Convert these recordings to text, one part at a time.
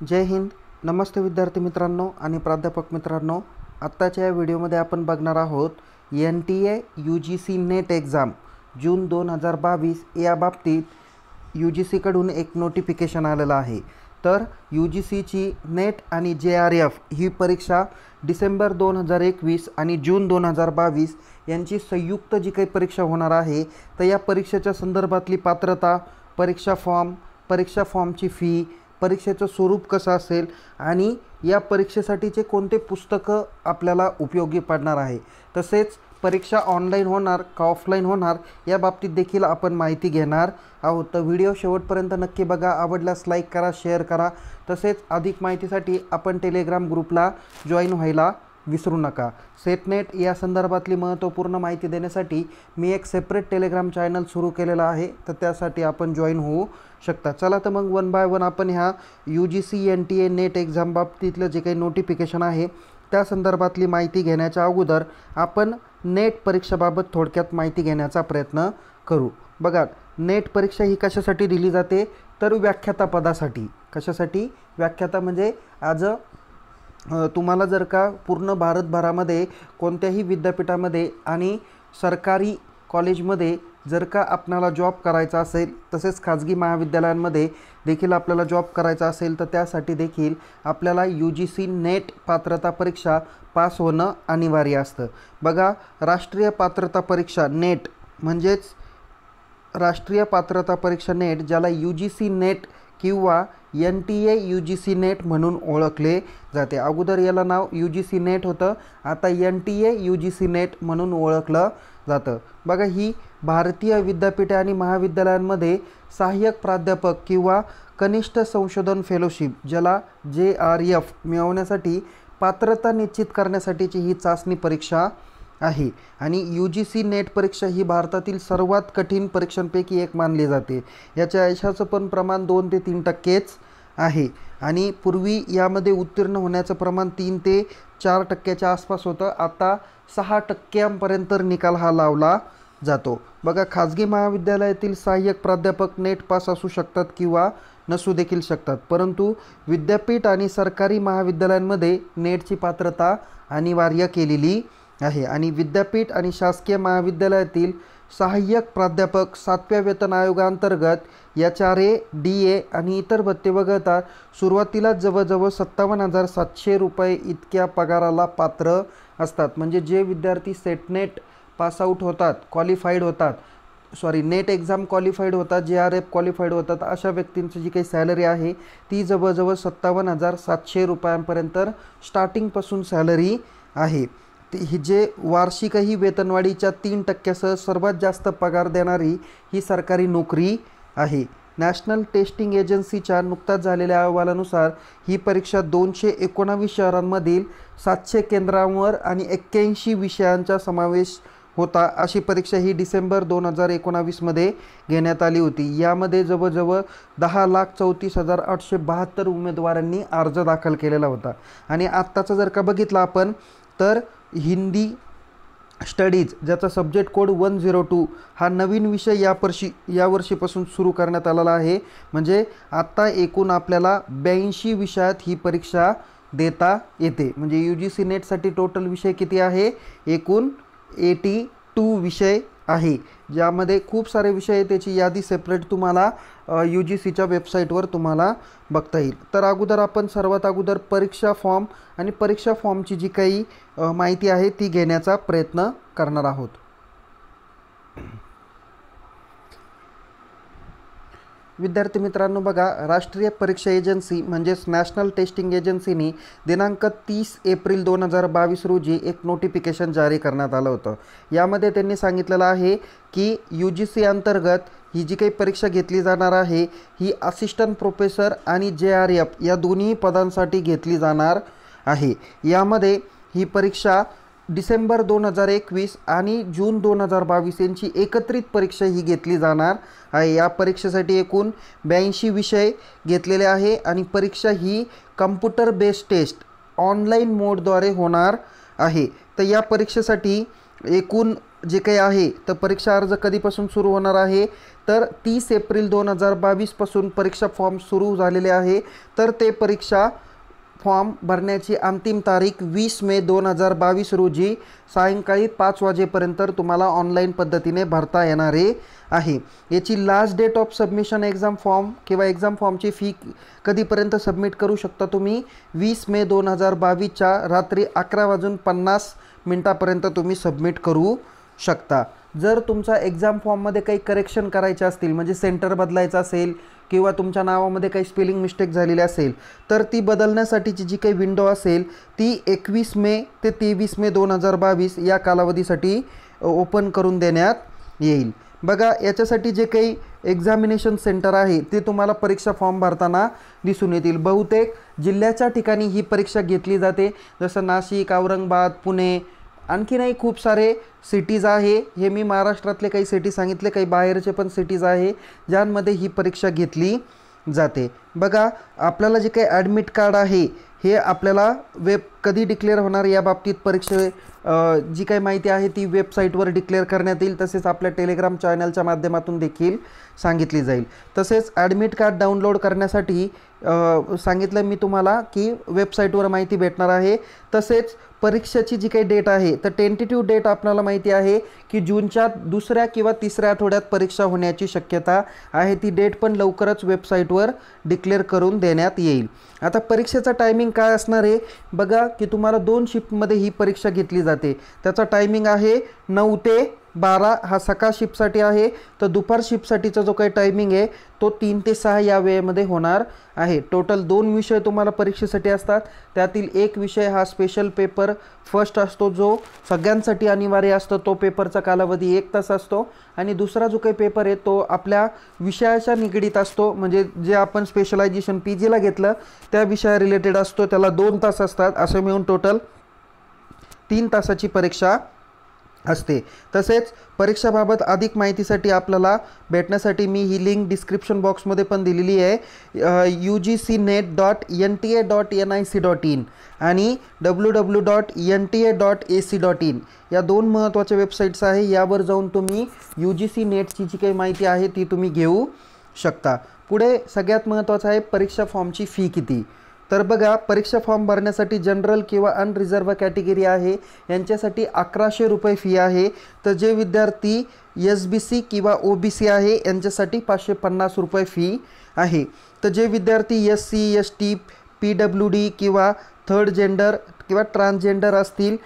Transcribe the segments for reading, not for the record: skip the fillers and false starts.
जय हिंद. नमस्ते विद्यार्थी मित्रांनो आणि प्राध्यापक मित्रांनो. आत्ताच्या या व्हिडिओमध्ये आपण बघणार आहोत NTA UGC नेट एक्झाम जून 2022 या बाबतीत UGCकडून एक नोटिफिकेशन आलेलं आहे. तर UGCची नेट आणि JRF ही परीक्षा डिसेंबर 2021 आणि जून 2022 यांची संयुक्त जी काही परीक्षा होणार आहे, तर या परीक्षेच्या संदर्भातली पात्रता, परीक्षा फॉर्मची फी, परीक्षेचं स्वरूप कसं असेल आणि या परीक्षेसाठीचे कोणते पुस्तकं आपल्याला उपयोगी पडणार आहे, तसेच परीक्षा ऑनलाईन होणार का ऑफलाईन होणार या बाबतीत देखील आपण माहिती घेणार आहोत. तर व्हिडिओ शेवटपर्यंत नक्की बघा. आवडल्यास लाईक करा, शेअर करा. तसेच अधिक माहितीसाठी आपण टेलिग्राम ग्रुपला जॉईन व्हायला विसरू नका. सेटनेट या संदर्भातली महत्त्वपूर्ण माहिती देण्यासाठी मी एक सेपरेट टेलिग्राम चॅनल सुरू केलेला आहे, तर त्यासाठी आपण जॉईन होऊ शकता. चला तर मग वन बाय वन आपण ह्या UGC NTA नेट एक्झाम बाबतीतलं जे काही नोटिफिकेशन आहे त्या संदर्भातली माहिती घेण्याच्या अगोदर आपण नेट परीक्षेबाबत थोडक्यात माहिती घेण्याचा प्रयत्न करू. बघा, नेट परीक्षा ही कशासाठी दिली जाते, तर व्याख्याता पदासाठी. कशासाठी? व्याख्याता म्हणजे तुम्हाला जर का पूर्ण भारतभरामध्ये कोणत्याही विद्यापीठामध्ये आणि सरकारी कॉलेजमध्ये जर का आपणाला जॉब करायचा असेल, तसेच खाजगी महाविद्यालयांमध्ये देखील आपल्याला जॉब करायचा असेल, तर त्यासाठी देखील आपल्याला UGC नेट पात्रता परीक्षा पास होणं अनिवार्य असतं. बघा, राष्ट्रीय पात्रता परीक्षा नेट म्हणजेच राष्ट्रीय पात्रता परीक्षा नेट, ज्याला UGC नेट किंवा NTA UGC नेट म्हणून ओळखले जाते. अगोदर याला नाव UGC नेट होतं, आता NTA UGC नेट म्हणून ओळखलं जातं. बघा, ही भारतीय विद्यापीठे आणि महाविद्यालयांमध्ये सहाय्यक प्राध्यापक किंवा कनिष्ठ संशोधन फेलोशिप, ज्याला JRF मिळवण्यासाठी पात्रता निश्चित करण्यासाठीची ही चाचणी परीक्षा आहे. आणि UGC नेट परीक्षा ही भारतातील सर्वात कठीण परीक्षांपैकी एक मानली जाते. याच्या यशाचं पण प्रमाण 2 ते 3% आहे आणि पूर्वी यामध्ये उत्तीर्ण होण्याचं प्रमाण 3 ते 4% आसपास होतं. आता 6% निकाल हा लावला जातो. बघा, खाजगी महाविद्यालयातील सहाय्यक प्राध्यापक नेट पास असू शकतात किंवा नसू देखील शकतात, परंतु विद्यापीठ आणि सरकारी महाविद्यालयांमध्ये नेटची पात्रता अनिवार्य केलेली आहे. आणि विद्यापीठ आणि शासकीय महाविद्यालयातील सहाय्यक प्राध्यापक 7व्या वेतन आयोगाअंतर्गत HRA, DA आणि इतर भत्ते वगळता सुरुवातीला जवळजवळ 57,700 रुपये इतक्या पगाराला पात्र असतात. म्हणजे जे विद्यार्थी सेटनेट पासआउट होतात, नेट एक्झाम क्वालिफाईड होतात, JRF क्वालिफाईड होतात, अशा व्यक्तींची जी काही सॅलरी आहे ती जवळजवळ 57,700 रुपयांपर्यंत स्टार्टिंगपासून सॅलरी आहे. ही जे वार्षिकही वेतनवाढीच्या 3% सर्वात जास्त पगार देणारी ही सरकारी नोकरी आहे. नॅशनल टेस्टिंग एजन्सीच्या नुकताच झालेल्या अहवालानुसार ही परीक्षा 219 शहरांमधील 700 केंद्रांवर आणि 81 विषयांचा समावेश होता. अशी परीक्षा ही डिसेंबर 2019 मध्ये घेण्यात आली होती. यामध्ये जवळजवळ 10,34,872 उमेदवारांनी अर्ज दाखल केलेला होता. आणि आत्ताचा जर का बघितलं आपण तर हिंदी स्टडीज, ज्याचा सब्जेक्ट कोड 102 हा नवीन विषय यावर्षीपासून सुरू करण्यात आलेला आहे. म्हणजे आत्ता एकूण आपल्याला 82 विषयात ही परीक्षा देता येते. म्हणजे UGC नेटसाठी टोटल विषय किती आहे? एकूण 82 विषय आहे, ज्यामध्ये खूप सारे विषय आहे. त्याची यादी सेपरेट तुम्हाला UGCच्या वेबसाईटवर तुम्हाला बघता येईल. तर आपण सर्वात अगोदर परीक्षा फॉर्म आणि परीक्षा फॉर्मची जी काही माहिती आहे ती घेण्याचा प्रयत्न करणार आहोत. विद्यार्थी मित्रांनो, बघा, राष्ट्रीय परीक्षा एजन्सी म्हणजेच नॅशनल टेस्टिंग एजन्सीने दिनांक 30 एप्रिल 2022 रोजी एक नोटिफिकेशन जारी करण्यात आलं होतं. यामध्ये त्यांनी सांगितलेलं आहे की UGC अंतर्गत ही जी काही परीक्षा घेतली जाणार आहे ही असिस्टंट प्रोफेसर आणि JRF या दोन्ही पदांसाठी घेतली जाणार आहे. यामध्ये ही परीक्षा डिसेंबर 2021 आणि जून 2022 यांची एकत्रित परीक्षा ही घेतली जाणार आहे. या परीक्षेसाठी एकूण 82 विषय घेतलेले आहे आणि परीक्षा ही कम्प्युटर बेस्ड टेस्ट ऑनलाईन मोडद्वारे होणार आहे. तर या परीक्षेसाठी एकूण जे काही आहे तर परीक्षा अर्ज कधीपासून सुरू होणार आहे, तर 30 एप्रिल 2022 पासून परीक्षा फॉर्म सुरू झालेले आहे। तर ते परीक्षा फॉर्म भरण्याची अंतिम तारीख 20 मे 2022 रोजी सायंकाळी 5 वाजेपर्यंत तुम्हाला ऑनलाईन पद्धतीने भरता येणारे आहे। याची last date of submission exam form किंवा एक्झाम फॉर्मची फी कधीपर्यंत सबमिट करू शकता तुम्ही 20 मे 2022च्या रात्री 11:50 तुम्ही सबमिट करू शकता। जर तुमचा एक्झाम फॉर्ममध्ये काही करेक्शन करायचे असतील, म्हणजे सेंटर बदलायचं असेल किंवा तुमच्या नावामध्ये काही स्पेलिंग मिस्टेक झालेली असेल, तर ती बदलण्यासाठीची जी काही विंडो असेल ती 21 मे ते 23 मे 2022 या कालावधीसाठी ओपन करून देण्यात येईल। बघा, याच्यासाठी जे काही एक्झामिनेशन सेंटर आहे ते तुम्हाला परीक्षा फॉर्म भरताना दिसून येतील। बहुतेक जिल्ह्याच्या ठिकाणी ही परीक्षा घेतली जाते, जसं नाशिक, औरंगाबाद, पुणे, आणखीनही खूप सारे सिटीज आहे। हे मी महाराष्ट्रातले काही सिटी सांगितले, काही बाहेरचे पण सिटीज आहे ज्यांमध्ये ही परीक्षा घेतली जाते। बघा, आपल्याला जे काही ॲडमिट कार्ड आहे हे आपल्याला कधी डिक्लेअर होणार या बाबतीत जी काही माहिती आहे ती वेबसाईटवर डिक्लेअर करण्यात येईल, तसेच आपल्या टेलिग्राम चॅनलच्या माध्यमातून देखील सांगितली जाईल। तसेच ॲडमिट कार्ड डाउनलोड करण्यासाठी सांगितलं मी तुम्हाला की वेबसाईटवर माहिती भेटणार आहे। तसेच परीक्षेची जी काही डेट आहे तर टेंटेटिव्ह डेट आपल्याला माहिती आहे की जूनच्या 2ऱ्या किंवा 3ऱ्या आठवड्यात परीक्षा होण्याची शक्यता आहे। ती डेट पण लवकरच वेबसाईटवर डिक्लेअर करून देण्यात येईल। आता परीक्षेचा टायमिंग काय असणार आहे बघा, की तुम्हाला 2 शिफ्टमध्ये ही परीक्षा घेतली जाते। त्याचा टायमिंग आहे 9 ते 12 हा सकाळ शिफ्टसाठी आहे, तर दुपार शिफ्टसाठीचा जो काही टायमिंग आहे तो 3 ते 6 या वेळेमध्ये होणार आहे। टोटल 2 विषय तुम्हाला परीक्षेसाठी असतात, त्यातील एक विषय हा स्पेशल पेपर फर्स्ट असतो जो सगळ्यांसाठी अनिवार्य असतो, तो पेपरचा कालावधी 1 तास असतो, आणि दुसरा जो काही पेपर आहे तो आपल्या विषयाच्या निगडीत असतो, म्हणजे जे आपण स्पेशलायझेशन PGला घेतलं त्या विषया रिलेटेड असतो, त्याला 2 तास असतात। असं मिळून टोटल 3 तासाची परीक्षा असते। तसेच परीक्षाबाबत अधिक माहितीसाठी आपल्याला भेटण्यासाठी मी ही लिंक डिस्क्रिप्शन बॉक्समध्ये पण दिलेली आहे, ugcnet.nta.nic.in आणि www.nta.ac.in या 2 महत्त्वाच्या वेबसाईट्स आहे। यावर जाऊन तुम्ही UGC नेटची जी काही माहिती आहे ती तुम्ही घेऊ शकता। पुढे सगळ्यात महत्त्वाचं आहे परीक्षा फॉर्मची फी किती। तर बघा, परीक्षा फॉर्म भरण्यासाठी जनरल किंवा अनरिझर्व कॅटेगरी आहे यांच्यासाठी 1100 रुपये फी आहे। तर जे विद्यार्थी SBC किंवा OBC आहे यांच्यासाठी 550 रुपये फी आहे। तर जे विद्यार्थी SC ST PWD किंवा थर्ड जेंडर किंवा ट्रान्सजेंडर असतील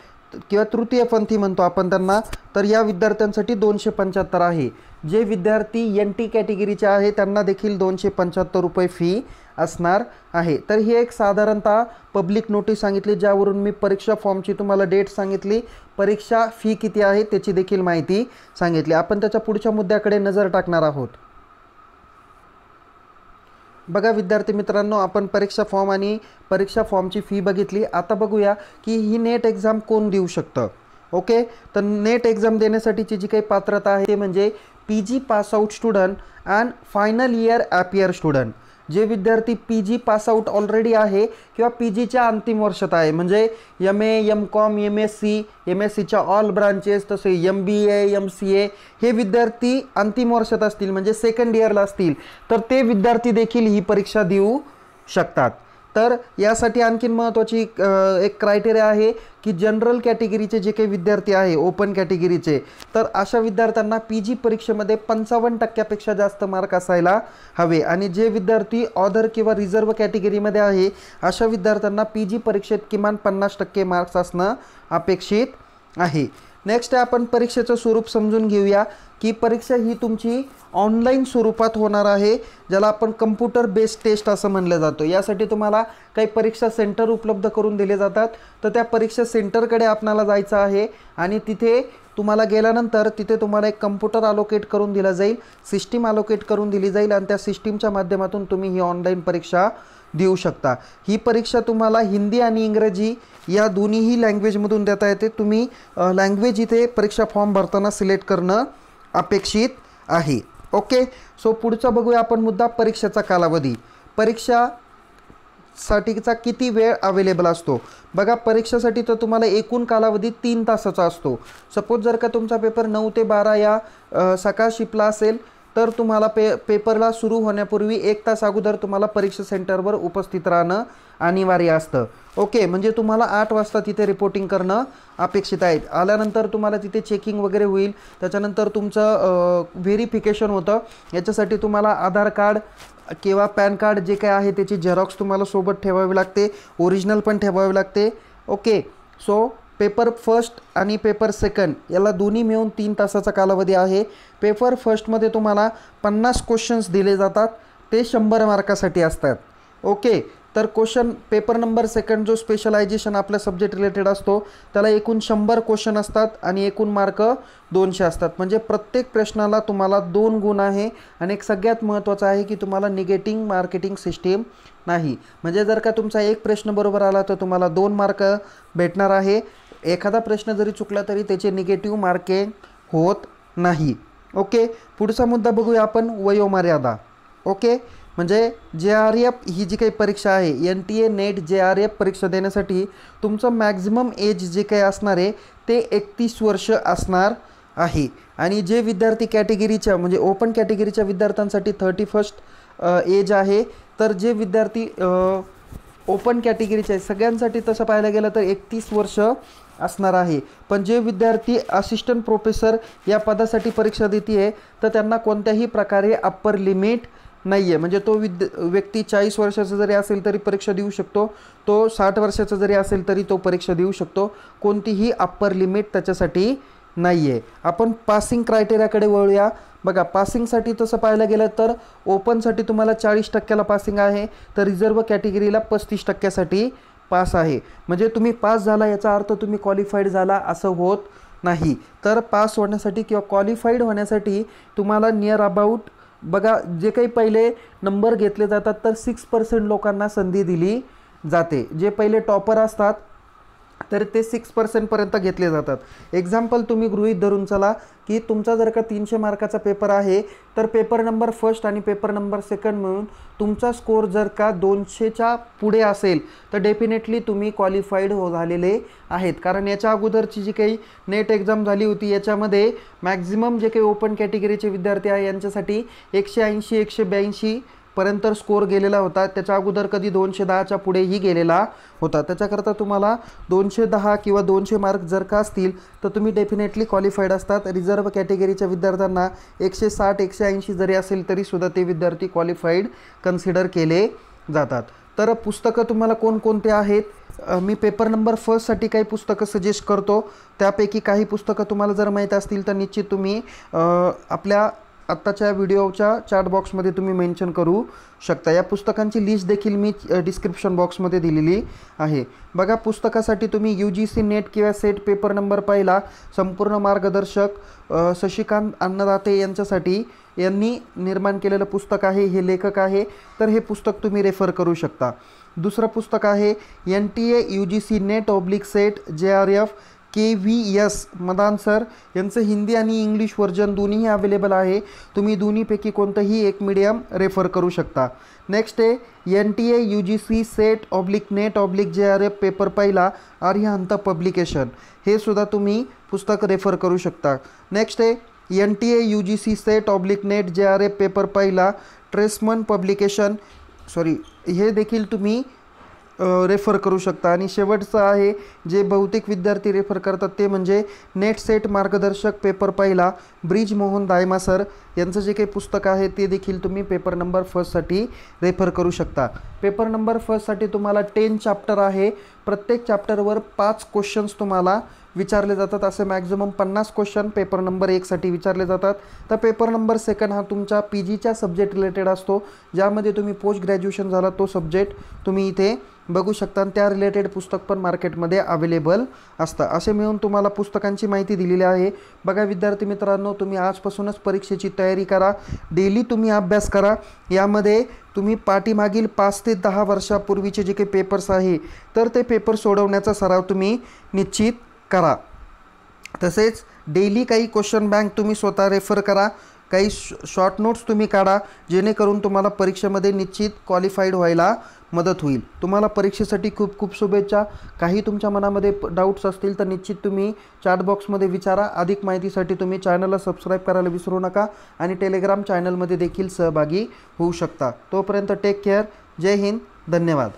किंवा तृतीयपंथी म्हणतो आपण त्यांना, तर या विद्यार्थ्यांसाठी 275 आहे। जे विद्यार्थी NT कॅटेगरीचे आहे त्यांना देखील 275 रुपये फी असणार आहे। तर ही एक साधारणतः पब्लिक नोटीस सांगितली ज्यावरून मी परीक्षा फॉर्मची तुम्हाला डेट सांगितली, परीक्षा फी किती आहे त्याची देखील माहिती सांगितली। आपण त्याच्या पुढच्या मुद्द्याकडे नजर टाकणार आहोत। बघा विद्यार्थी मित्रांनो, आपण परीक्षा फॉर्म आणि परीक्षा फॉर्मची फी बघितली। आता बघूया की ही नेट एक्झाम कोण देऊ शकतं। ओके, तर नेट एक्झाम देण्यासाठीची जी काही पात्रता आहे ते म्हणजे PG pass out student and final year appear student. जे विद्यार्थी PG पास आउट ऑलरेडी आहे किंवा PGच्या अंतिम वर्षात आहे, म्हणजे MA MCOM MSCच्या ऑल ब्रांचेस, तसे MBA MCA हे विद्यार्थी अंतिम वर्षात असतील म्हणजे सेकंड इयरला असतील, तर ते विद्यार्थी देखील ही परीक्षा देऊ शकतात। तर यासाठी आणखीन महत्त्वाची एक क्रायटेरिया आहे की जनरल कॅटेगरीचे जे काही विद्यार्थी आहे ओपन कॅटेगरीचे, तर अशा विद्यार्थ्यांना PG परीक्षेमध्ये 55% जास्त मार्क असायला हवे, आणि जे विद्यार्थी ऑदर किंवा रिझर्व कॅटेगरीमध्ये आहे अशा विद्यार्थ्यांना PG परीक्षेत किमान 50% मार्क्स असणं अपेक्षित आहे। नेक्स्ट आपण परीक्षेचं स्वरूप समजून घेऊया की परीक्षा ही तुमची ऑनलाईन स्वरूपात होणार आहे, ज्याला आपण कम्प्युटर बेस्ड टेस्ट असं म्हणलं जातं। यासाठी तुम्हाला काही परीक्षा सेंटर उपलब्ध करून दिले जातात, तर त्या परीक्षा सेंटरकडे आपल्याला जायचं आहे आणि तिथे तुम्हाला गेल्यानंतर तिथे तुम्हाला एक कम्प्युटर अलोकेट करून दिला जाईल, सिस्टीम अलोकेट करून दिली जाईल, आणि त्या सिस्टीमच्या माध्यमातून तुम्ही ही ऑनलाईन परीक्षा देऊ शकता। ही परीक्षा तुम्हाला हिंदी आणि इंग्रजी या दोन्हीही लँग्वेजमधून देता येते। तुम्ही लँग्वेज इथे परीक्षा फॉर्म भरताना सिलेक्ट करणं अपेक्षित आहे। ओके, सो पुढचा बघूया आपण मुद्दा परीक्षेचा कालावधी। परीक्षासाठीचा किती वेळ अवेलेबल असतो। बघा, परीक्षेसाठी तर तुम्हाला एकूण कालावधी 3 तासाचा असतो। सपोज जर का तुमचा पेपर 9 ते 12 या सकाळ शिफ्टला असेल तर तुम्हाला पेपरला सुरू होण्यापूर्वी 1 तास अगोदर तुम्हाला परीक्षा सेंटरवर उपस्थित राहणं अनिवार्य असतं. ओके, म्हणजे तुम्हाला 8 वाजता तिथे रिपोर्टिंग करणं अपेक्षित आहे. आल्यानंतर तुम्हाला तिथे चेकिंग वगैरे होईल. त्याच्यानंतर तुमचं व्हेरिफिकेशन होतं. याच्यासाठी तुम्हाला आधार कार्ड किंवा पॅन कार्ड जे काय आहे त्याची झेरॉक्स तुम्हाला सोबत ठेवावी लागते, ओरिजिनल पण ठेवावी लागते. ओके, सो पेपर फर्स्ट आणि पेपर सेकंड याला दोन्ही मिळून 3 तासाचा कालावधी आहे. पेपर फर्स्टमध्ये तुम्हाला 50 क्वेश्चन्स दिले जातात, ते 100 मार्कासाठी असतात. ओके, तर क्वेश्चन पेपर नंबर सेकंड जो स्पेशलायझेशन आपल्या सब्जेक्ट रिलेटेड असतो त्याला एकूण 100 क्वेश्चन असतात आणि एकूण मार्क 200 असतात. म्हणजे प्रत्येक प्रश्नाला तुम्हाला 2 गुण आहे. आणि एक सगळ्यात महत्त्वाचं आहे की तुम्हाला निगेटिव्ह मार्किंग सिस्टीम नाही. म्हणजे जर का तुमचा एक प्रश्न बरोबर आला तर तुम्हाला 2 मार्क भेटणार आहे. एखादा प्रश्न जरी चुकला तरी त्याचे निगेटिव्ह मार्किंग होत नाही. ओके, पुढचा मुद्दा बघूया आपण, वयोमर्यादा. ओके, म्हणजे JRF ही जी काही परीक्षा आहे, NTA नेट JRF परीक्षा देण्यासाठी तुमचं मॅक्झिमम एज जे काही असणार आहे ते 31 वर्ष असणार आहे. आणि जे विद्यार्थी कॅटेगरीच्या म्हणजे ओपन कॅटेगरीच्या विद्यार्थ्यांसाठी 31 एज आहे. तर जे विद्यार्थी ओपन कॅटेगरीचे आहे सगळ्यांसाठी तसं पाहायला गेलं तर 31 वर्ष असणार आहे. पण जे विद्यार्थी असिस्टंट प्रोफेसर या पदासाठी परीक्षा देते आहे तर त्यांना कोणत्याही प्रकारे अप्पर लिमिट नाही आहे. म्हणजे तो व्यक्ती 40 वर्षाचा जरी असेल तरी परीक्षा देऊ शकतो, तो 60 वर्षाचा जरी असेल तरी तो परीक्षा देऊ शकतो. कोणतीही अप्पर लिमिट त्याच्यासाठी नाही आहे. आपण पासिंग क्रायटेरियाकडे वळूया. बघा, पासिंगसाठी तसं पाहायला गेलं तर ओपनसाठी तुम्हाला 40% पासिंग आहे, तर रिझर्व कॅटेगरीला 35% पास आहे. म्हणजे तुम्ही पास झाला याचा अर्थ तुम्ही क्वालिफाईड झाला असं होत नाही. तर पास होण्यासाठी किंवा क्वालिफाईड होण्यासाठी तुम्हाला नियर अबाउट बघा जे काही पहिले नंबर घेतले जातात तर 6% लोकांना संधी दिली जाते. जे पहिले टॉपर असतात तर ते 6% पर्यंत घेतले जातात. एक्झाम्पल तुम्ही गृहीत धरून चला की तुमचा जर का 300 मार्काचा पेपर आहे तर पेपर नंबर फर्स्ट आणि पेपर नंबर सेकंड म्हणून तुमचा स्कोर जर का 200च्या पुढे असेल तर डेफिनेटली तुम्ही क्वालिफाईड झालेले आहेत. कारण याच्या अगोदरची जी काही नेट एक्झाम झाली होती याच्यामध्ये मॅक्झिमम जे काही ओपन कॅटेगरीचे विद्यार्थी आहे यांच्यासाठी 180 182 पर्यंत स्कोर गेलेला होता. त्याच्या अगोदर कधी 210च्या पुढेही गेलेला होता. त्याच्याकरता तुम्हाला 210 किंवा 200 मार्क जर का असतील तर तुम्ही डेफिनेटली क्वालिफाईड असतात. रिझर्व कॅटेगरीच्या विद्यार्थ्यांना 160 180 जरी असेल तरीसुद्धा ते विद्यार्थी क्वालिफाईड कन्सिडर केले जातात. तर पुस्तकं तुम्हाला कोणकोणते आहेत, मी पेपर नंबर फर्स्टसाठी काही पुस्तकं सजेस्ट करतो. त्यापैकी काही पुस्तकं तुम्हाला जर माहीत असतील तर निश्चित तुम्ही आपल्या आत्ताच्या व्हिडिओच्या चॅट बॉक्समध्ये तुम्ही मेन्शन करू शकता. या पुस्तकांची लिस्ट देखील मी डिस्क्रिप्शन बॉक्समध्ये दिलेली आहे. बघा, पुस्तकासाठी तुम्ही UGC नेट किंवा सेट पेपर नंबर पहिला संपूर्ण मार्गदर्शक शशिकांत अन्नदाते यांनी निर्माण केलेलं पुस्तक आहे. हे लेखक आहे, तर हे पुस्तक तुम्ही रेफर करू शकता. दुसरं पुस्तक आहे NTA UGC net / set JRF KVS Madan sir यांचं हिंदी आणि इंग्लिश व्हर्जन दोन्हीही अवेलेबल आहे. तुम्ही दोन्हीपैकी कोणतंही एक मीडियम रेफर करू शकता. नेक्स्ट आहे NTA UGC set / net / JRF paper पहिला आर्यहंत पब्लिकेशन, हे सुद्धा तुम्ही पुस्तक रेफर करू शकता. नेक्स्ट आहे NTA UGC set / net JRF paper पहिला ट्रेसमन पब्लिकेशन, हे देखील तुम्ही रेफर करू शकता. आणि शेवटचं आहे जे बहुतेक विद्यार्थी रेफर करतात ते म्हणजे नेट सेट मार्गदर्शक पेपर पहिला ब्रिज मोहन दायमा सर यांचं जे काही पुस्तक आहे ते देखील तुम्ही पेपर नंबर फर्स्टसाठी रेफर करू शकता. पेपर नंबर फर्स्टसाठी तुम्हाला 10 चॅप्टर आहे. प्रत्येक चॅप्टरवर 5 क्वेश्चन्स तुम्हाला विचारले जातात. असे मॅक्झिमम 50 क्वेश्चन पेपर नंबर 1साठी विचारले जातात. तर पेपर नंबर सेकंड हा तुमच्या PGच्या सब्जेक्ट रिलेटेड असतो, ज्यामध्ये तुम्ही पोस्ट ग्रॅज्युएशन झाला तो सब्जेक्ट तुम्ही इथे बघू शकता. आणि त्या रिलेटेड पुस्तक पण मार्केटमध्ये अवेलेबल असतं. असे मिळून तुम्हाला पुस्तकांची माहिती दिलेली आहे. बघा विद्यार्थी मित्रांनो, तुम्ही आजपासूनच परीक्षेची तयारी करा. डेली तुम्ही अभ्यास करा. यामध्ये तुम्ही पाठीमागील 5 ते 10 वर्षापूर्वीचे जे काही पेपर्स आहे तर ते पेपर सोडवण्याचा सराव तुम्ही निश्चित करा. तसेच डेली काही क्वेश्चन बँक तुम्ही स्वतः रेफर करा. काही शॉर्ट नोट्स तुम्ही काढा, जेणेकरून तुम्हाला परीक्षेमध्ये निश्चित क्वालिफाईड व्हायला मदत होईल। तुम्हाला परीक्षेसाठी खूप खूप शुभेच्छा। काही तुमच्या मनामध्ये डाऊट्स असतील तर निश्चित तुम्ही चॅट बॉक्समध्ये विचारा। अधिक माहितीसाठी तुम्ही चॅनलला सबस्क्राईब करायला विसरू नका आणि टेलिग्राम चॅनलमध्ये देखील सहभागी होऊ शकता। तोपर्यंत टेक केअर। जय हिंद, धन्यवाद।